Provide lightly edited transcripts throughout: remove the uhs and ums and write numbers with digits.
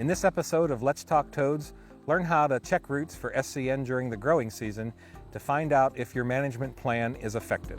In this episode of Let's Talk Toads, learn how to check roots for SCN during the growing season to find out if your management plan is effective.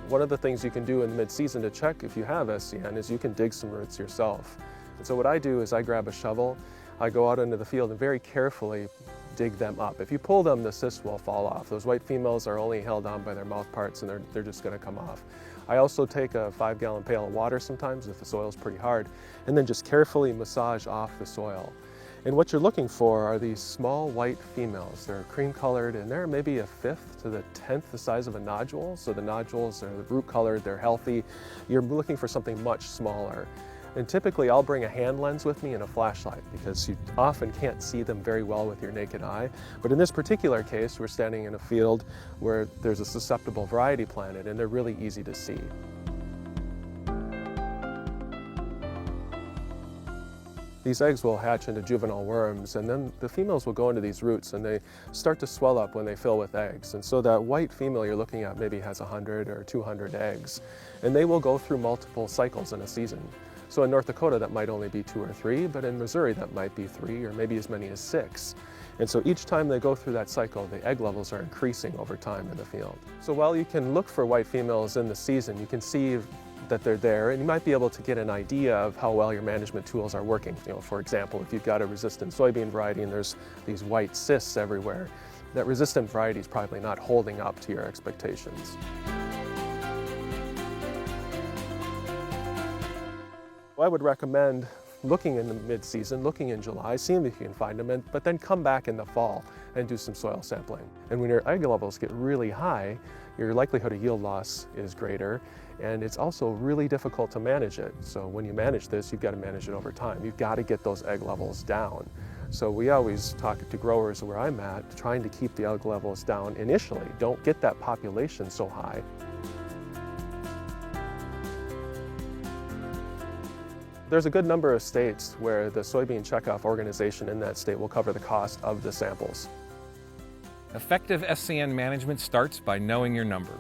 One of the things you can do in mid-season to check if you have SCN is you can dig some roots yourself. And so what I do is I grab a shovel, I go out into the field and very carefully dig them up. If you pull them, the cyst will fall off. Those white females are only held on by their mouth parts and they're just going to come off. I also take a 5-gallon pail of water sometimes if the soil's pretty hard, and then just carefully massage off the soil. And what you're looking for are these small white females. They're cream colored and they're maybe 1/5 to the 10th the size of a nodule. So the nodules are root colored, they're healthy. You're looking for something much smaller. And typically I'll bring a hand lens with me and a flashlight because you often can't see them very well with your naked eye. But in this particular case, we're standing in a field where there's a susceptible variety planted and they're really easy to see. These eggs will hatch into juvenile worms, and then the females will go into these roots and they start to swell up when they fill with eggs. And so that white female you're looking at maybe has 100 or 200 eggs, and they will go through multiple cycles in a season. So in North Dakota that might only be 2 or 3, but in Missouri that might be 3 or maybe as many as 6. And so each time they go through that cycle, the egg levels are increasing over time in the field. So while you can look for white females in the season, you can see that they're there, and you might be able to get an idea of how well your management tools are working. For example, if you've got a resistant soybean variety and there's these white cysts everywhere, that resistant variety is probably not holding up to your expectations. I would recommend looking in the mid-season, looking in July, seeing if you can find them, but then come back in the fall and do some soil sampling. And when your egg levels get really high, your likelihood of yield loss is greater, and it's also really difficult to manage it. So when you manage this, you've got to manage it over time. You've got to get those egg levels down. So we always talk to growers where I'm at, trying to keep the egg levels down initially. Don't get that population so high. There's a good number of states where the soybean checkoff organization in that state will cover the cost of the samples. Effective SCN management starts by knowing your number.